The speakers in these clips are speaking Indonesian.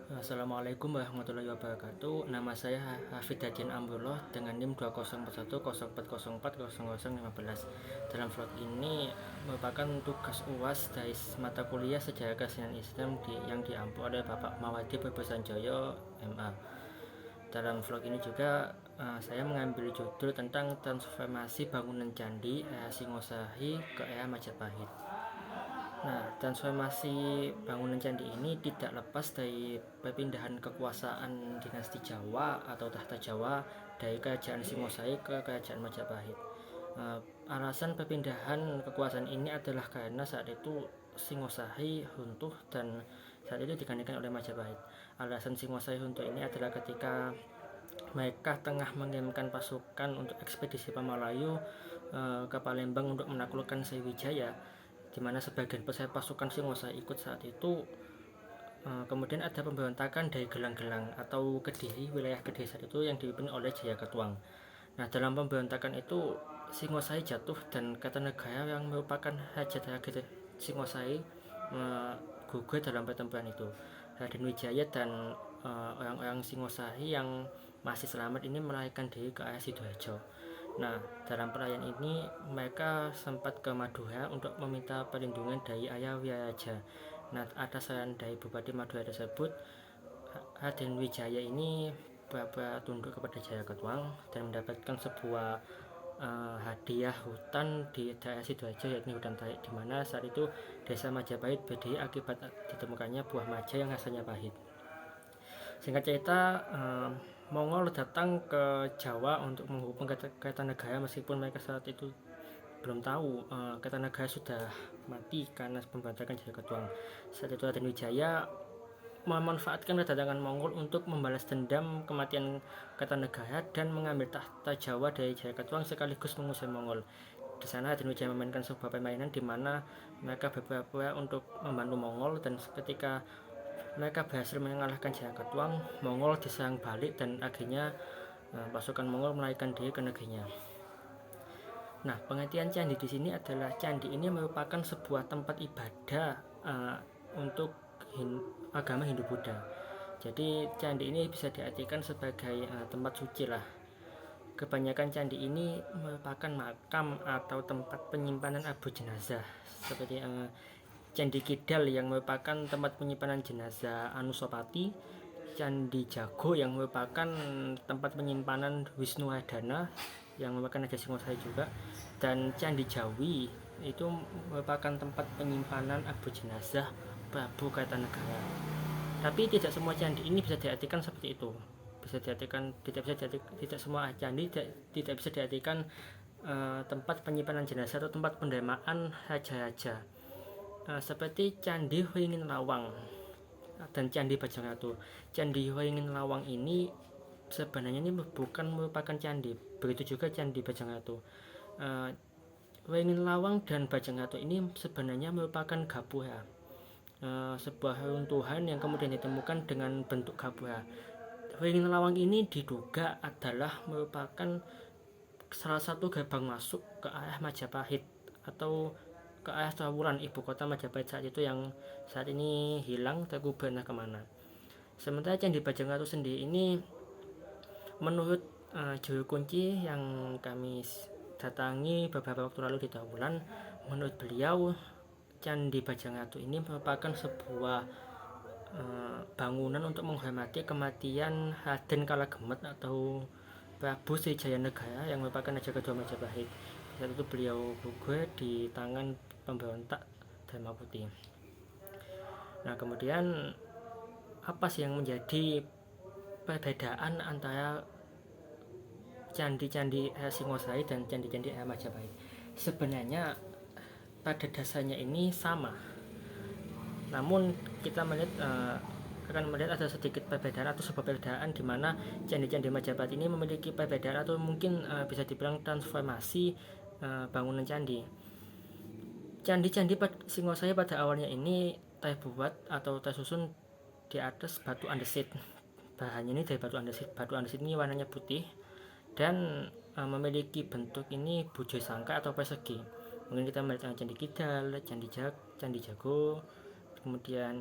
Assalamualaikum warahmatullahi wabarakatuh. Nama saya Hafid Dadian Amrullah dengan NIM 204104040015. Dalam vlog ini merupakan tugas UAS dari mata kuliah Sejarah Kesenian Islam yang diampu oleh Bapak Mawadi Perbesanjoyo MA. Dalam vlog ini juga saya mengambil judul tentang transformasi bangunan candi era Singosari ke era Majapahit. Nah, transformasi bangunan candi ini tidak lepas dari perpindahan kekuasaan dinasti Jawa atau tahta Jawa dari kerajaan Singosari ke kerajaan Majapahit. Alasan perpindahan kekuasaan ini adalah karena saat itu Singosari runtuh dan saat itu digantikan oleh Majapahit. Alasan Singosari runtuh ini adalah ketika mereka tengah mengirimkan pasukan untuk ekspedisi Pamalayu ke Palembang untuk menaklukkan Sriwijaya, di mana sebagian besar pasukan Singosari ikut saat itu. Kemudian ada pemberontakan dari Gelang-Gelang atau Kediri, wilayah Kediri saat itu yang dipimpin oleh Jayaketuang. Nah, dalam pemberontakan itu Singosari jatuh dan Kertanegara yang merupakan raja terakhir Singosari gugur dalam pertempuran itu. Raden Wijaya dan orang-orang Singosari yang masih selamat ini melarikan diri ke arah Sidoarjo. Nah, dalam perayaan ini mereka sempat ke Madura untuk meminta perlindungan dari Ayah Wiraja. Nah, atas saran dari Bupati Madura tersebut, Raden Wijaya ini pura-pura tunduk kepada Jayaketuang dan mendapatkan sebuah hadiah hutan di daerah Sidoarjo, yakni hutan tarik, di mana saat itu desa Majapahit berdiri akibat ditemukannya buah maja yang rasanya pahit. Singkat cerita, Mongol datang ke Jawa untuk menghubung Kertanegara meskipun mereka saat itu belum tahu Kertanegara sudah mati karena pemberontakan Jayaketuang. Saat itu Raden Wijaya memanfaatkan kedatangan Mongol untuk membalas dendam kematian Kertanegara dan mengambil tahta Jawa dari Jayaketuang sekaligus mengusir Mongol. Di sana Raden Wijaya memainkan sebuah permainan di mana mereka berpura-pura untuk membantu Mongol, dan ketika mereka berhasil mengalahkan Jayaketuang, Mongol diserang balik dan akhirnya pasukan Mongol melarikan diri ke negerinya. Nah, pengertian candi di sini adalah candi ini merupakan sebuah tempat ibadah untuk agama Hindu-Buddha. Jadi candi ini bisa diartikan sebagai tempat suci lah. Kebanyakan candi ini merupakan makam atau tempat penyimpanan abu jenazah, seperti Candi Kidal yang merupakan tempat penyimpanan jenazah Anusapati, Candi Jago yang merupakan tempat penyimpanan Wisnuwardana yang merupakan raja Singosari juga, dan Candi Jawi itu merupakan tempat penyimpanan abu jenazah Prabu Kertanegara. Tapi tidak semua candi ini bisa diartikan seperti itu. Bisa diartikan tidak semua candi tidak bisa diartikan tempat penyimpanan jenazah atau tempat pendermaan raja-raja. Seperti Candi Huingin Lawang dan Candi Bajang Ratu. Candi Huingin Lawang ini sebenarnya ini bukan merupakan candi. Begitu juga Candi Bajang Ratu. Huingin Lawang dan Bajang Ratu ini sebenarnya merupakan gapura, sebuah runtuhan yang kemudian ditemukan dengan bentuk gapura. Huingin Lawang ini diduga adalah merupakan salah satu gerbang masuk ke arah Majapahit atau ke arah Trowulan, ibu kota Majapahit saat itu, yang saat ini hilang terkubur entah kemana. Sementara Candi Bajang Ratu sendiri ini menurut juru kunci yang kami datangi beberapa waktu lalu di Trowulan, menurut beliau Candi Bajang Ratu ini merupakan sebuah bangunan untuk menghormati kematian Raden Kalagemet atau Prabu Sriwijaya Negara yang merupakan raja kedua Majapahit. Saat itu beliau gugur di tangan pemberontak Dharma Putih. Nah, kemudian apa sih yang menjadi perbedaan antara candi-candi Singosari dan candi-candi Majapahit? Sebenarnya pada dasarnya ini sama, namun kita akan melihat ada sedikit perbedaan atau sebuah perbedaan di mana candi-candi Majapahit ini memiliki perbedaan atau mungkin bisa dibilang transformasi bangunan candi. Candi-candi Singosari pada awalnya ini terbuat atau tersusun di atas batu andesit. Bahannya ini dari batu andesit. Batu andesit ini warnanya putih dan memiliki bentuk ini bujur sangka atau persegi. Mungkin kita melihat Candi Kidal, Candi Jago, kemudian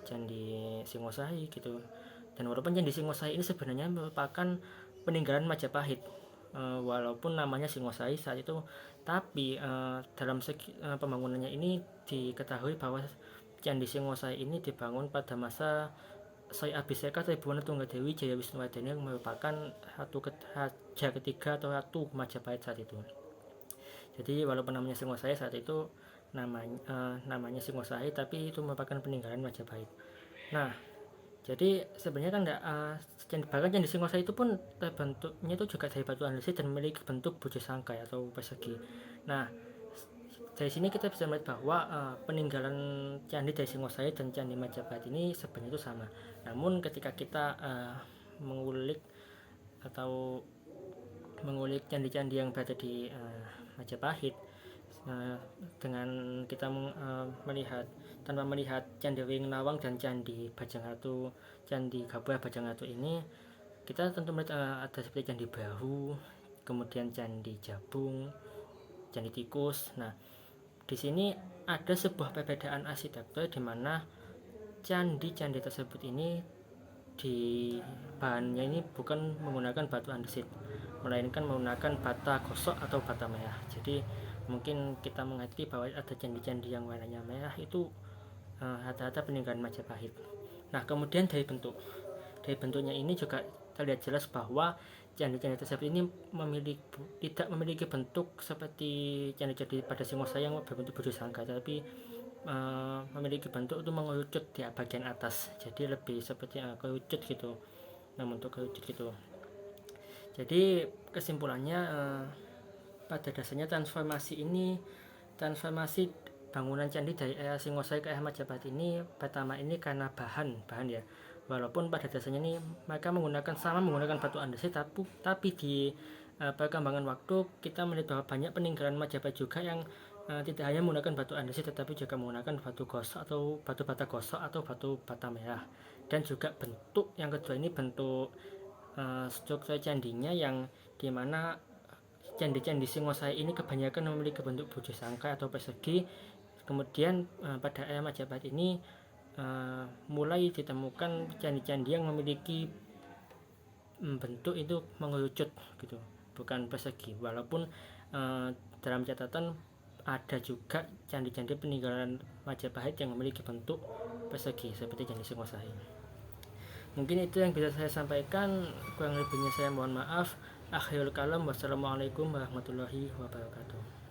Candi Singosari gitu. Dan walaupun Candi Singosari ini sebenarnya merupakan peninggalan Majapahit, walaupun namanya Singosari saat itu, tapi dalam segi pembangunannya ini diketahui bahwa Candi Singosari ini dibangun pada masa Sri Abhiseka Tribhuwana Tunggadewi Jaya Wisnuwardana yang merupakan raja ketiga atau ratu Majapahit saat itu. Jadi walaupun namanya Singosari saat itu namanya Singosari, tapi itu merupakan peninggalan Majapahit. Nah, jadi sebenarnya kan bahkan Candi Singosari itu pun terbentuknya itu juga dari batu andesit dan memiliki bentuk bujusangkai atau persegi. Nah, dari sini kita bisa melihat bahwa peninggalan candi dari Singosari dan Candi Majapahit ini sebenarnya itu sama. Namun ketika kita mengulik candi-candi yang berada di Majapahit, dengan kita tanpa melihat Candi Wing Nawang dan Candi Bajangratu, Candi Gabuah Bajangratu ini, kita tentu melihat ada seperti Candi Bahu, kemudian Candi Jabung, Candi Tikus. Nah, di sini ada sebuah perbedaan arsitektur di mana candi-candi tersebut ini bahannya ini bukan menggunakan batu andesit, melainkan menggunakan bata gosok atau bata merah. Jadi mungkin kita mengerti bahwa ada candi-candi yang warnanya merah itu rata-rata peninggalan Majapahit. Nah, kemudian dari bentuknya ini juga terlihat jelas bahwa candi-candi tersebut ini tidak memiliki bentuk seperti candi-candi pada Singosari yang berbentuk bujusangkai, tapi memiliki bentuk itu mengerucut di bagian atas, jadi lebih seperti kerucut gitu, bentuk kerucut gitu. Jadi kesimpulannya, pada dasarnya transformasi bangunan candi dari era Singosari ke era Majapahit ini pertama ini karena bahan ya, walaupun pada dasarnya ini mereka menggunakan batu andesit, tapi di perkembangan waktu kita melihat bahwa banyak peninggalan Majapahit juga yang tidak hanya menggunakan batu andesit tetapi juga menggunakan batu gosok atau batu bata gosok atau batu bata merah. Dan juga bentuk yang kedua ini bentuk struktur candinya, yang dimana candi-candi Singosari ini kebanyakan memiliki bentuk bujusangkai atau persegi. Kemudian pada era Majapahit ini mulai ditemukan candi-candi yang memiliki bentuk itu mengerucut gitu, bukan persegi. Walaupun dalam catatan ada juga candi-candi peninggalan Majapahit yang memiliki bentuk persegi seperti Candi Singosari. Mungkin itu yang bisa saya sampaikan, kurang lebihnya saya mohon maaf. Akhirul kalam, wassalamualaikum warahmatullahi wabarakatuh.